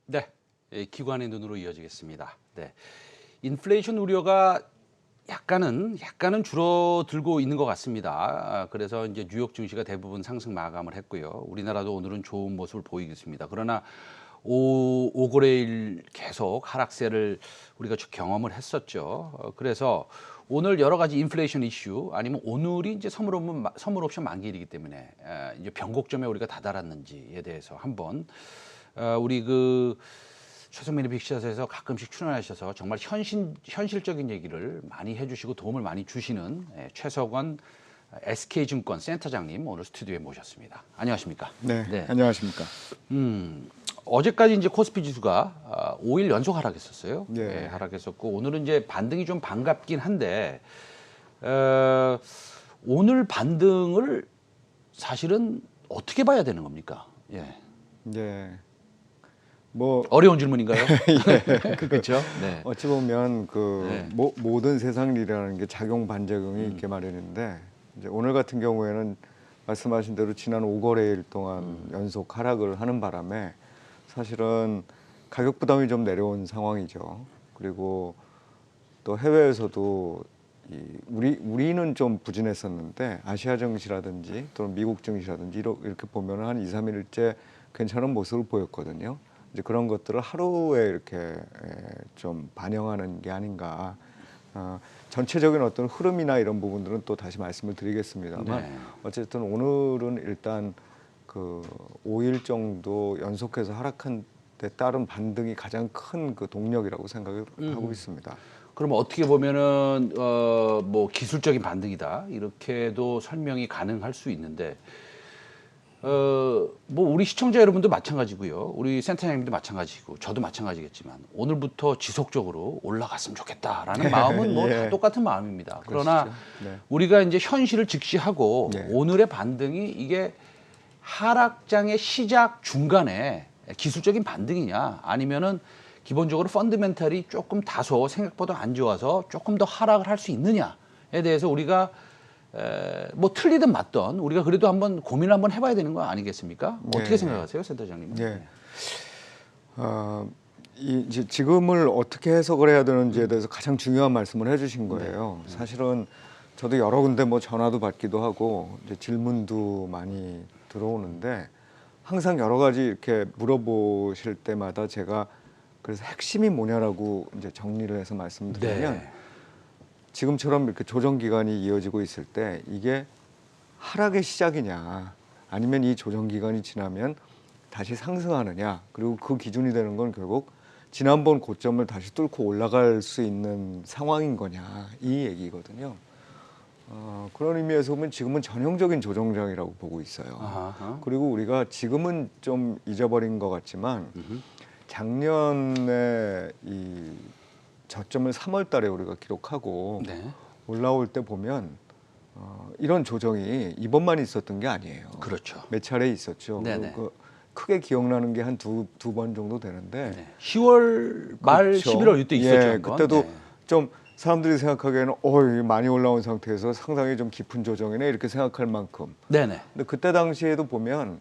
네, 기관의 눈으로 이어지겠습니다. 네, 인플레이션 우려가 약간은 줄어들고 있는 것 같습니다. 그래서 이제 뉴욕 증시가 대부분 상승 마감을 했고요. 우리나라도 오늘은 좋은 모습을 보이겠습니다. 그러나 오거래일 계속 하락세를 우리가 경험을 했었죠. 그래서 오늘 여러 가지 인플레이션 이슈 아니면 오늘이 이제 선물 옵션 만기일이기 때문에 이제 변곡점에 우리가 다다랐는지에 대해서 한번 우리 최성민 빅샷에서 가끔씩 출연하셔서 정말 현실적인 얘기를 많이 해주시고 도움을 많이 주시는 최석원 SK증권 센터장님 오늘 스튜디오에 모셨습니다. 안녕하십니까? 네. 안녕하십니까? 어제까지 이제 코스피 지수가 5일 연속 하락했었어요. 네. 하락했었고 오늘은 이제 반등이 좀 반갑긴 한데 오늘 반등을 사실은 어떻게 봐야 되는 겁니까? 예. 네. 어려운 질문인가요? 그렇죠. 네. 어찌 보면 네. 모든 세상 일이라는 게 작용 반작용이 있게 마련인데 이제 오늘 같은 경우에는 말씀하신 대로 지난 5거래일 동안 연속 하락을 하는 바람에 사실은 가격 부담이 좀 내려온 상황이죠. 그리고 또 해외에서도 우리는 좀 부진했었는데 아시아 증시라든지 또는 미국 증시라든지 이렇게 보면 한 2, 3일째 괜찮은 모습을 보였거든요. 이제 그런 것들을 하루에 이렇게 좀 반영하는 게 아닌가. 전체적인 어떤 흐름이나 이런 부분들은 또 다시 말씀을 드리겠습니다만 네. 어쨌든 오늘은 일단 5일 정도 연속해서 하락한 데 따른 반등이 가장 큰 동력이라고 생각을 하고 있습니다. 그럼 어떻게 보면은 기술적인 반등이다 이렇게도 설명이 가능할 수 있는데 우리 시청자 여러분도 마찬가지고요. 우리 센터장님도 마찬가지고 저도 마찬가지겠지만 오늘부터 지속적으로 올라갔으면 좋겠다라는 마음은 다 똑같은 마음입니다. 그러나 네. 우리가 이제 현실을 직시하고 네. 오늘의 반등이 이게 하락장의 시작 중간에 기술적인 반등이냐 아니면은 기본적으로 펀더멘탈이 조금 다소 생각보다 안 좋아서 조금 더 하락을 할 수 있느냐에 대해서 우리가 틀리든 맞든 우리가 그래도 한번 고민을 한번 해봐야 되는 거 아니겠습니까? 어떻게 생각하세요, 센터장님? 네. 이제 지금을 어떻게 해석을 해야 되는지에 대해서 가장 중요한 말씀을 해주신 거예요. 사실은 저도 여러 군데 전화도 받기도 하고 이제 질문도 많이 들어오는데 항상 여러 가지 이렇게 물어보실 때마다 제가 그래서 핵심이 뭐냐라고 이제 정리를 해서 말씀드리면. 네. 지금처럼 이렇게 조정 기간이 이어지고 있을 때 이게 하락의 시작이냐 아니면 이 조정 기간이 지나면 다시 상승하느냐 그리고 그 기준이 되는 건 결국 지난번 고점을 다시 뚫고 올라갈 수 있는 상황인 거냐 이 얘기거든요. 그런 의미에서 보면 지금은 전형적인 조정장이라고 보고 있어요. 아하. 그리고 우리가 지금은 좀 잊어버린 것 같지만 작년에 이 저점을 3월 달에 우리가 기록하고 네. 올라올 때 보면 이런 조정이 이번만 있었던 게 아니에요. 그렇죠. 몇 차례 있었죠. 네네. 크게 기억나는 게 한 두 번 정도 되는데 10월 말 그렇죠. 11월 이때 있었죠. 예, 한번. 그때도 네. 좀 사람들이 생각하기에는 이게 많이 올라온 상태에서 상당히 좀 깊은 조정이네 이렇게 생각할 만큼. 네네. 근데 그때 당시에도 보면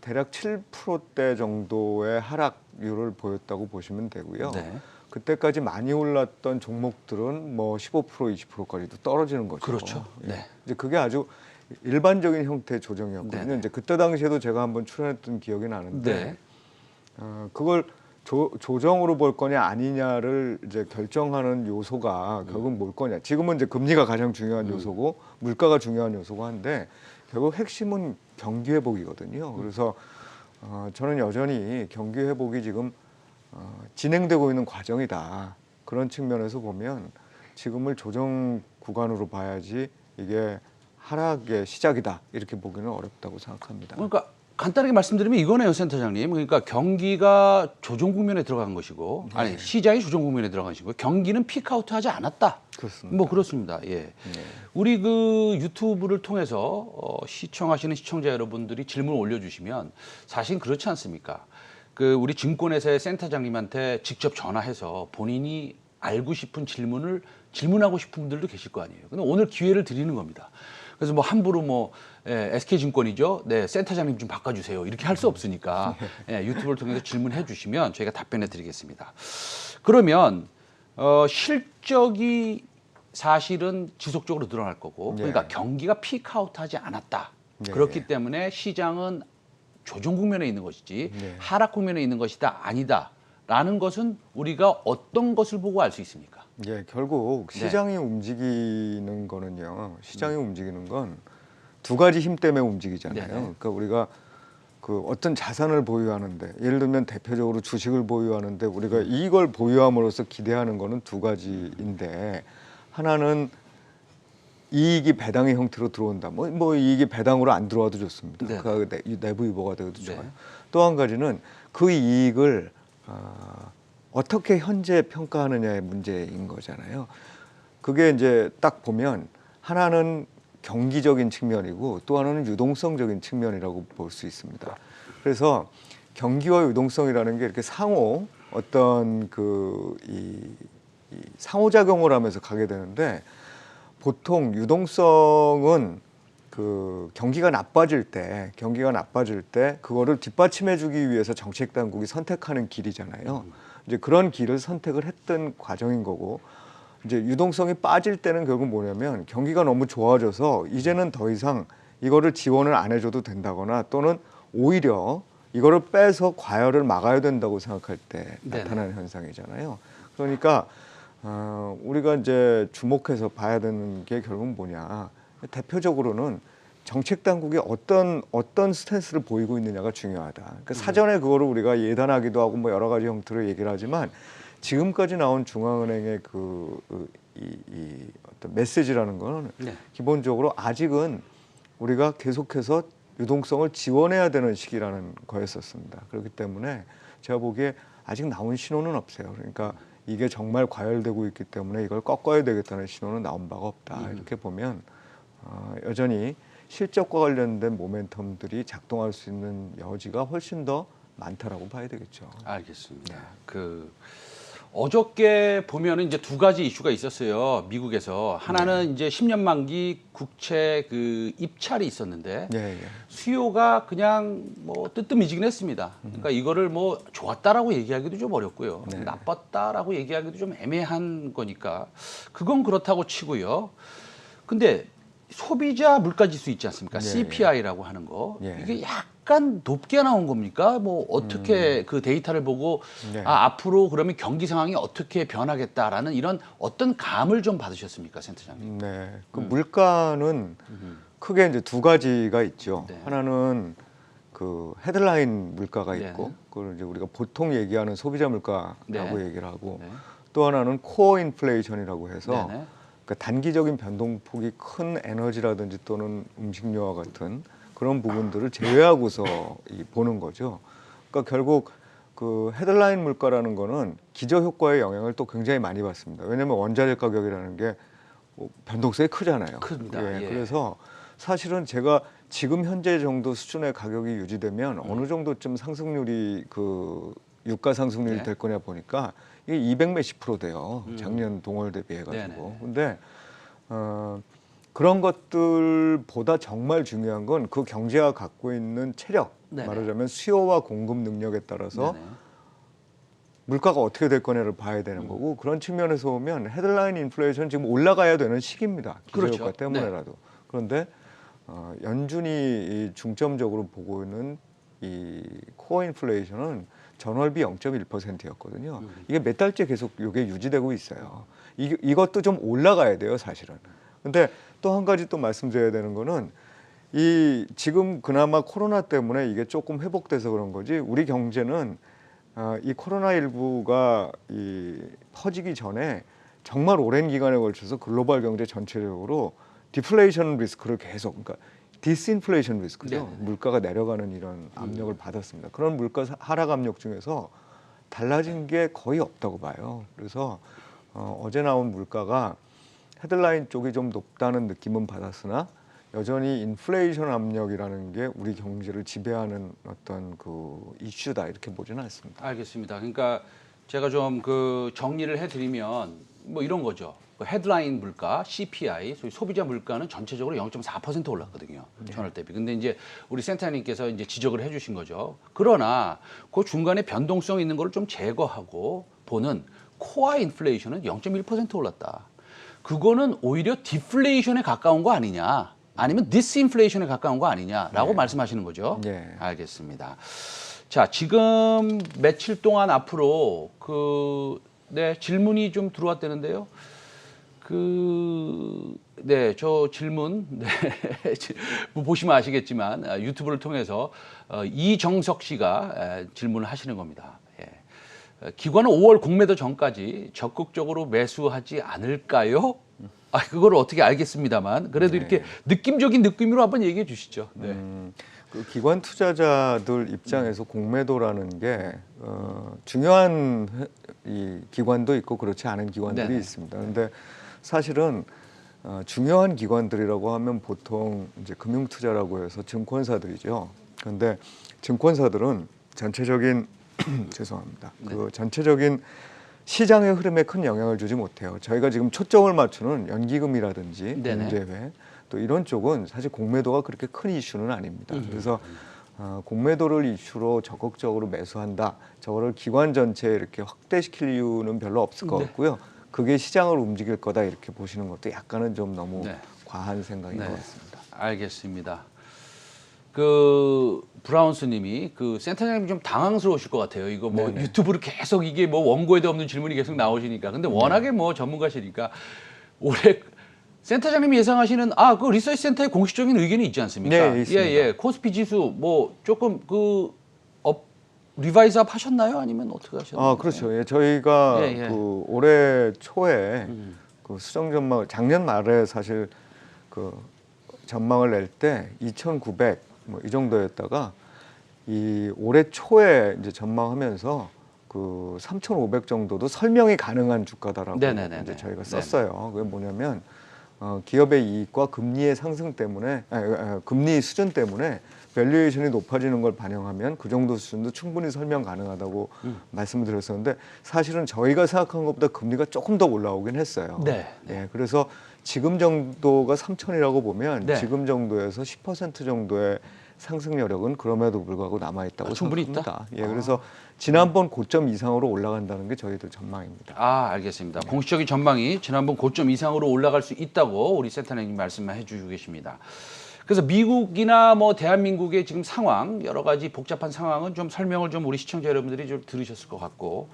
대략 7%대 정도의 하락률을 보였다고 보시면 되고요. 네. 그때까지 많이 올랐던 종목들은 15%, 20%까지도 떨어지는 거죠. 그렇죠. 예. 네. 이제 그게 아주 일반적인 형태의 조정이었거든요. 네네. 이제 그때 당시에도 제가 한번 출연했던 기억이 나는데 네. 그걸 조정으로 볼 거냐 아니냐를 이제 결정하는 요소가 결국 뭘 거냐. 지금은 이제 금리가 가장 중요한 요소고 물가가 중요한 요소고 한데 결국 핵심은 경기 회복이거든요. 그래서 저는 여전히 경기 회복이 지금 진행되고 있는 과정이다. 그런 측면에서 보면 지금을 조정 구간으로 봐야지 이게 하락의 시작이다. 이렇게 보기는 어렵다고 생각합니다. 그러니까 간단하게 말씀드리면 이거네요, 센터장님. 그러니까 경기가 조정 국면에 들어간 것이고, 아니 시장이 조정 국면에 들어간 것이고, 경기는 피크아웃하지 않았다. 그렇습니다. 그렇습니다. 예. 우리 유튜브를 통해서 시청하시는 시청자 여러분들이 질문 올려주시면 사실 그렇지 않습니까? 우리 증권회사의 센터장님한테 직접 전화해서 본인이 알고 싶은 질문을 질문하고 싶은 분들도 계실 거 아니에요. 근데 오늘 기회를 드리는 겁니다. 그래서 뭐 함부로 뭐 SK증권이죠. 네, 센터장님 좀 바꿔주세요. 이렇게 할 수 없으니까 유튜브를 통해서 질문해 주시면 저희가 답변해 드리겠습니다. 그러면 실적이 사실은 지속적으로 늘어날 거고 그러니까 경기가 피크아웃하지 않았다. 그렇기 때문에 시장은 조정 국면에 있는 것이지 하락 국면에 있는 것이다 아니다라는 것은 우리가 어떤 것을 보고 알 수 있습니까? 예, 결국 시장이 움직이는 거는요. 시장이 움직이는 건 두 가지 힘 때문에 움직이잖아요. 그러니까 우리가 그 어떤 자산을 보유하는데 예를 들면 대표적으로 주식을 보유하는데 우리가 이걸 보유함으로써 기대하는 거는 두 가지인데 하나는 이익이 배당의 형태로 들어온다. 뭐 이익이 배당으로 안 들어와도 좋습니다. 네. 그 내부 유보가 되어도 좋아요. 또 한 가지는 그 이익을 어떻게 현재 평가하느냐의 문제인 거잖아요. 그게 이제 딱 보면 하나는 경기적인 측면이고 또 하나는 유동성적인 측면이라고 볼 수 있습니다. 그래서 경기와 유동성이라는 게 이렇게 상호 어떤 이 상호작용을 하면서 가게 되는데 보통 유동성은 그 경기가 나빠질 때 그거를 뒷받침해주기 위해서 정책 당국이 선택하는 길이잖아요. 이제 그런 길을 선택을 했던 과정인 거고 이제 유동성이 빠질 때는 결국 뭐냐면 경기가 너무 좋아져서 이제는 더 이상 이거를 지원을 안 해줘도 된다거나 또는 오히려 이거를 빼서 과열을 막아야 된다고 생각할 때 나타나는 현상이잖아요. 그러니까 우리가 이제 주목해서 봐야 되는 게 결국은 뭐냐. 대표적으로는 정책 당국이 어떤 스탠스를 보이고 있느냐가 중요하다. 그러니까 사전에 그거를 우리가 예단하기도 하고 뭐 여러 가지 형태로 얘기를 하지만 지금까지 나온 중앙은행의 이 어떤 메시지라는 거는 기본적으로 아직은 우리가 계속해서 유동성을 지원해야 되는 시기라는 거였었습니다. 그렇기 때문에 제가 보기에 아직 나온 신호는 없어요. 그러니까 이게 정말 과열되고 있기 때문에 이걸 꺾어야 되겠다는 신호는 나온 바가 없다. 이렇게 보면 여전히 실적과 관련된 모멘텀들이 작동할 수 있는 여지가 훨씬 더 많다라고 봐야 되겠죠. 알겠습니다. 어저께 보면은 이제 두 가지 이슈가 있었어요. 미국에서 하나는 이제 10년 만기 국채 그 입찰이 있었는데 수요가 그냥 뭐 뜨뜻미지근했습니다. 그러니까 이거를 뭐 좋았다라고 얘기하기도 좀 어렵고요. 나빴다라고 얘기하기도 좀 애매한 거니까 그건 그렇다고 치고요. 근데 소비자 물가지수 있지 않습니까? CPI라고 하는 거. 이게 약간 높게 나온 겁니까? 뭐 어떻게 그 데이터를 보고 앞으로 그러면 경기 상황이 어떻게 변하겠다라는 이런 어떤 감을 좀 받으셨습니까, 센터장님? 네. 그 물가는 크게 이제 두 가지가 있죠. 하나는 그 헤드라인 물가가 있고 그걸 이제 우리가 보통 얘기하는 소비자 물가라고 얘기를 하고 또 하나는 코어 인플레이션이라고 해서 그러니까 단기적인 변동폭이 큰 에너지라든지 또는 음식료와 같은 그런 부분들을 제외하고서 보는 거죠. 그러니까 결국 그 헤드라인 물가라는 거는 기저효과의 영향을 또 굉장히 많이 받습니다. 왜냐하면 원자재 가격이라는 게 변동성이 크잖아요. 큽니다. 그래서 사실은 제가 지금 현재 정도 수준의 가격이 유지되면 어느 정도쯤 상승률이 그 유가 상승률이 될 거냐 보니까 이게 200 몇십 프로 돼요. 작년 동월 대비해 가지고. 근데 그런 것들보다 정말 중요한 건 그 경제가 갖고 있는 체력, 말하자면 수요와 공급 능력에 따라서 물가가 어떻게 될 거냐를 봐야 되는 거고 그런 측면에서 보면 헤드라인 인플레이션 지금 올라가야 되는 시기입니다. 기저효과 때문에라도. 그런데 연준이 중점적으로 보고 있는 이 코어 인플레이션은 전월비 0.1%였거든요. 이게 몇 달째 계속 이게 유지되고 있어요. 이것도 좀 올라가야 돼요, 사실은. 근데 또 한 가지 또 말씀드려야 되는 거는 이 지금 그나마 코로나 때문에 이게 조금 회복돼서 그런 거지 우리 경제는 이 코로나19가 퍼지기 전에 정말 오랜 기간에 걸쳐서 글로벌 경제 전체적으로 디플레이션 리스크를 계속 그러니까 디스인플레이션 리스크죠. 물가가 내려가는 이런 압력을 받았습니다. 그런 물가 하락 압력 중에서 달라진 게 거의 없다고 봐요. 그래서 어제 나온 물가가 헤드라인 쪽이 좀 높다는 느낌은 받았으나 여전히 인플레이션 압력이라는 게 우리 경제를 지배하는 어떤 그 이슈다 이렇게 보지는 않습니다. 알겠습니다. 그러니까 제가 좀 그 정리를 해드리면 뭐 이런 거죠. 그 헤드라인 물가 CPI, 소위 소비자 물가는 전체적으로 0.4% 올랐거든요. 전월 대비. 근데 이제 우리 센터장님께서 이제 지적을 해주신 거죠. 그러나 그 중간에 변동성 있는 거를 좀 제거하고 보는 코어 인플레이션은 0.1% 올랐다. 그거는 오히려 디플레이션에 가까운 거 아니냐, 아니면 디스인플레이션에 가까운 거 아니냐라고 말씀하시는 거죠. 네. 알겠습니다. 자, 지금 며칠 동안 앞으로 네, 질문이 좀 들어왔다는데요. 네, 저 질문, 네, 뭐 보시면 아시겠지만 유튜브를 통해서 이정석 씨가 질문을 하시는 겁니다. 예. 기관은 5월 공매도 전까지 적극적으로 매수하지 않을까요? 그걸 어떻게 알겠습니다만 그래도 네. 이렇게 느낌적인 느낌으로 한번 얘기해 주시죠. 네. 그 기관 투자자들 입장에서 공매도라는 게 중요한 이 기관도 있고 그렇지 않은 기관들이 네네. 있습니다. 그런데 사실은 중요한 기관들이라고 하면 보통 이제 금융 투자라고 해서 증권사들이죠. 그런데 증권사들은 전체적인 죄송합니다. 네. 그 전체적인 시장의 흐름에 큰 영향을 주지 못해요. 저희가 지금 초점을 맞추는 연기금이라든지 네네. 공제회 또 이런 쪽은 사실 공매도가 그렇게 큰 이슈는 아닙니다. 그래서 공매도를 이슈로 적극적으로 매수한다. 저거를 기관 전체에 이렇게 확대시킬 이유는 별로 없을 것 네. 같고요. 그게 시장을 움직일 거다 이렇게 보시는 것도 약간은 좀 너무 네. 과한 생각인 네. 것 같습니다. 알겠습니다. 브라운스님이 센터장님 좀 당황스러우실 것 같아요. 이거 뭐 네네. 유튜브로 계속 이게 뭐 원고에도 없는 질문이 계속 나오시니까. 근데 워낙에 뭐 전문가시니까 올해 센터장님이 예상하시는 그 리서치 센터의 공식적인 의견이 있지 않습니까? 네, 있습니다. 예. 코스피 지수 뭐 조금 리바이즈업 하셨나요? 아니면 어떻게 하셨나요? 그렇죠. 예, 저희가 예. 그 올해 초에 그 수정 전망 작년 말에 사실 그 전망을 낼 때 2,900 뭐 이 정도였다가 이 올해 초에 이제 전망하면서 그 3,500 정도도 설명이 가능한 주가다라고 네네네네. 이제 저희가 썼어요. 그게 뭐냐면 기업의 이익과 금리의 상승 때문에 금리 수준 때문에 밸류에이션이 높아지는 걸 반영하면 그 정도 수준도 충분히 설명 가능하다고 말씀을 드렸었는데 사실은 저희가 생각한 것보다 금리가 조금 더 올라오긴 했어요. 네. 예, 그래서 지금 정도가 3,000이라고 보면 네. 지금 정도에서 10% 정도의 상승 여력은 그럼에도 불구하고 남아 있다고 충분히 생각합니다. 예, 그래서 지난번 고점 이상으로 올라간다는 게 저희들 전망입니다. 알겠습니다. 공식적인 전망이 지난번 고점 이상으로 올라갈 수 있다고 우리 센터장님 말씀해 주시고 계십니다. 그래서 미국이나 뭐 대한민국의 지금 상황, 여러 가지 복잡한 상황은 좀 설명을 좀 우리 시청자 여러분들이 좀 들으셨을 것 같고,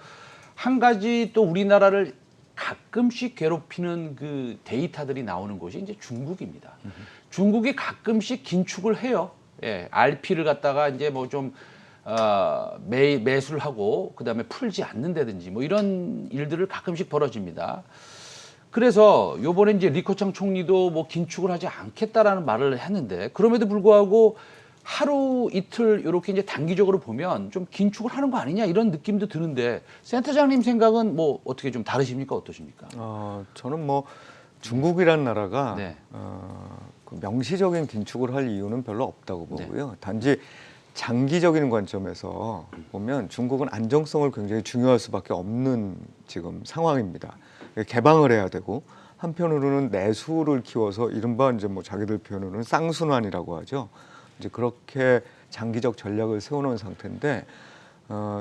한 가지 또 우리나라를 가끔씩 괴롭히는 그 데이터들이 나오는 곳이 이제 중국입니다. 중국이 가끔씩 긴축을 해요. 예, RP를 갖다가 이제 뭐 좀 매수를 하고 그다음에 풀지 않는다든지 뭐 이런 일들을 가끔씩 벌어집니다. 그래서 요번에 이제 리커창 총리도 뭐 긴축을 하지 않겠다라는 말을 했는데 그럼에도 불구하고 하루 이틀 이렇게 이제 단기적으로 보면 좀 긴축을 하는 거 아니냐 이런 느낌도 드는데 센터장님 생각은 뭐 어떻게 좀 다르십니까? 어떠십니까? 저는 뭐 중국이란 나라가 네. 그 명시적인 긴축을 할 이유는 별로 없다고 보고요. 단지 장기적인 관점에서 보면 중국은 안정성을 굉장히 중요할 수밖에 없는 지금 상황입니다. 개방을 해야 되고 한편으로는 내수를 키워서 이른바 이제 뭐 자기들 표현으로는 쌍순환이라고 하죠. 이제 그렇게 장기적 전략을 세워놓은 상태인데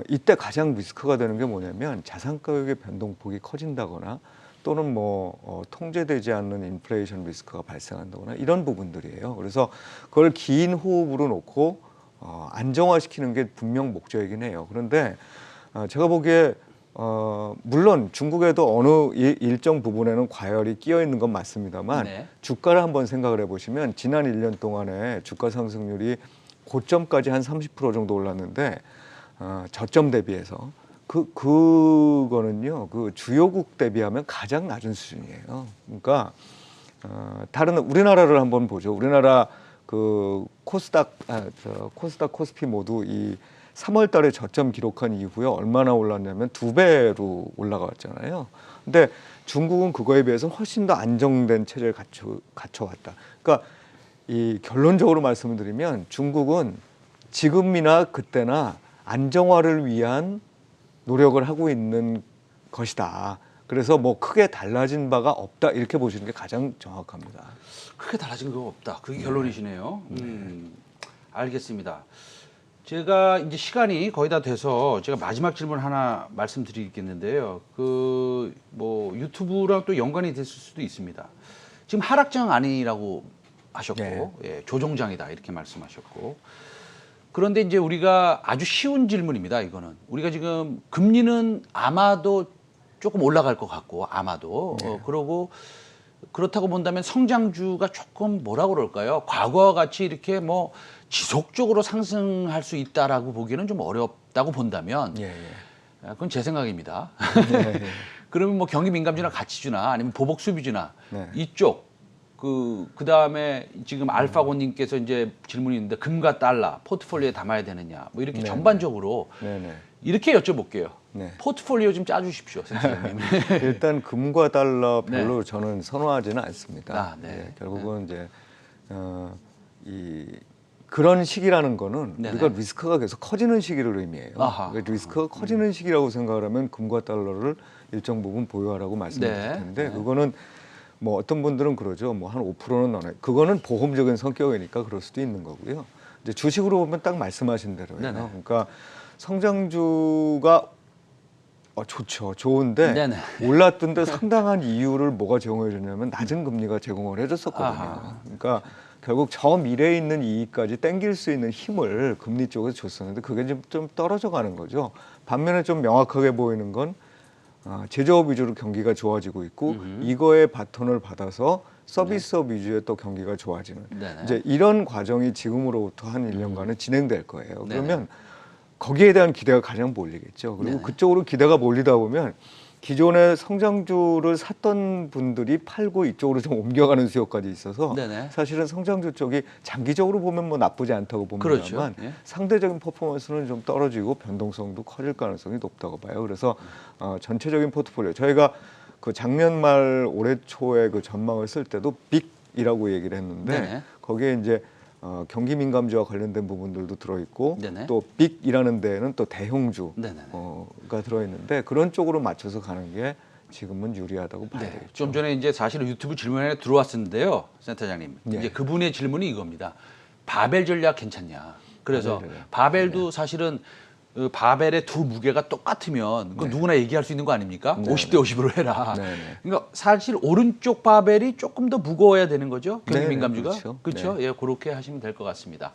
이때 가장 리스크가 되는 게 뭐냐면 자산 가격의 변동폭이 커진다거나 또는 뭐 통제되지 않는 인플레이션 리스크가 발생한다거나 이런 부분들이에요. 그래서 그걸 긴 호흡으로 놓고 안정화시키는 게 분명 목적이긴 해요. 그런데 제가 보기에 물론 중국에도 어느 일정 부분에는 과열이 끼어 있는 건 맞습니다만 네. 주가를 한번 생각을 해보시면 지난 1년 동안에 주가 상승률이 고점까지 한 30% 정도 올랐는데 저점 대비해서 그거는요 그 주요국 대비하면 가장 낮은 수준이에요. 그러니까 다른 우리나라를 한번 보죠. 우리나라 그 코스닥 코스피 모두 이 3월 달에 저점 기록한 이후에 얼마나 올랐냐면 2배로 올라갔잖아요. 근데 중국은 그거에 비해서 훨씬 더 안정된 체제를 갖춰왔다. 그러니까 이 결론적으로 말씀을 드리면 중국은 지금이나 그때나 안정화를 위한 노력을 하고 있는 것이다. 그래서 뭐 크게 달라진 바가 없다 이렇게 보시는 게 가장 정확합니다. 크게 달라진 거 없다. 그게 결론이시네요. 알겠습니다. 제가 이제 시간이 거의 다 돼서 제가 마지막 질문 하나 말씀드리겠는데요. 그 뭐 유튜브랑 또 연관이 됐을 수도 있습니다. 지금 하락장 아니라고 하셨고, 네. 예, 조정장이다 이렇게 말씀하셨고. 그런데 이제 우리가 아주 쉬운 질문입니다. 이거는 우리가 지금 금리는 아마도 조금 올라갈 것 같고 아마도 그러고 그렇다고 본다면 성장주가 조금 뭐라 그럴까요? 과거와 같이 이렇게 뭐 지속적으로 상승할 수 있다라고 보기에는 좀 어렵다고 본다면 예, 예. 그건 제 생각입니다. 네, 그러면 뭐 경기 민감주나 가치주나 아니면 보복 수비주나 네. 이쪽 그다음에 지금 알파고님께서 이제 질문이 있는데 금과 달러 포트폴리오에 담아야 되느냐 뭐 이렇게 네, 전반적으로 네, 네. 이렇게 여쭤볼게요. 네. 포트폴리오 좀 짜주십시오, 센터장님. 일단 금과 달러 네. 별로 저는 선호하지는 않습니다. 아, 네. 예, 결국은 이제 이 그런 시기라는 거는 네네. 우리가 리스크가 계속 커지는 시기를 의미해요. 아하. 그러니까 리스크가 커지는 시기라고 생각을 하면 금과 달러를 일정 부분 보유하라고 말씀드릴 네. 텐데 네. 그거는 뭐 어떤 분들은 그러죠. 뭐 한 5%는 넣어요. 그거는 보험적인 성격이니까 그럴 수도 있는 거고요. 이제 주식으로 보면 딱 말씀하신 대로예요. 네네. 그러니까 성장주가 좋죠. 좋은데 네네. 올랐던데 상당한 이유를 뭐가 제공해 줬냐면 낮은 금리가 제공을 해줬었거든요. 아하. 그러니까 결국 저 미래에 있는 이익까지 땡길 수 있는 힘을 금리 쪽에서 줬었는데 그게 좀 떨어져 가는 거죠. 반면에 좀 명확하게 보이는 건 제조업 위주로 경기가 좋아지고 있고 이거의 바톤을 받아서 서비스업 위주의 또 경기가 좋아지는 네네. 이제 이런 과정이 지금으로부터 한 1년간은 진행될 거예요. 네네. 그러면 거기에 대한 기대가 가장 몰리겠죠. 그리고 네네. 그쪽으로 기대가 몰리다 보면 기존의 성장주를 샀던 분들이 팔고 이쪽으로 좀 옮겨가는 수요까지 있어서 네네. 사실은 성장주 쪽이 장기적으로 보면 뭐 나쁘지 않다고 그렇죠. 봅니다만 예. 상대적인 퍼포먼스는 좀 떨어지고 변동성도 커질 가능성이 높다고 봐요. 그래서 전체적인 포트폴리오 저희가 그 작년 말 올해 초에 그 전망을 쓸 때도 빅이라고 얘기를 했는데 네네. 거기에 이제 경기 민감주와 관련된 부분들도 들어있고 네네. 또 빅이라는 데에는 또 대형주가 네네네. 들어있는데 그런 쪽으로 맞춰서 가는 게 지금은 유리하다고 봐야 네. 되겠죠. 좀 전에 이제 사실은 유튜브 질문에 들어왔었는데요, 센터장님. 네. 이제 그분의 질문이 이겁니다. 바벨 전략 괜찮냐? 그래서 바벨 전략. 바벨도 사실은 바벨의 두 무게가 똑같으면 그건 누구나 얘기할 수 있는 거 아닙니까? 네. 50대 50으로 해라. 네, 네. 그러니까 사실 오른쪽 바벨이 조금 더 무거워야 되는 거죠, 경기 네, 네, 민감주가. 그렇죠. 그렇죠? 네. 예, 그렇게 하시면 될 것 같습니다.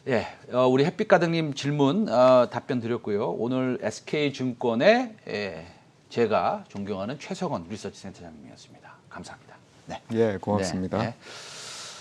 예, 우리 햇빛가득님 질문 답변 드렸고요. 오늘 SK증권의 제가 존경하는 최석원 리서치 센터장님이었습니다. 감사합니다. 네. 예, 고맙습니다. 네, 네.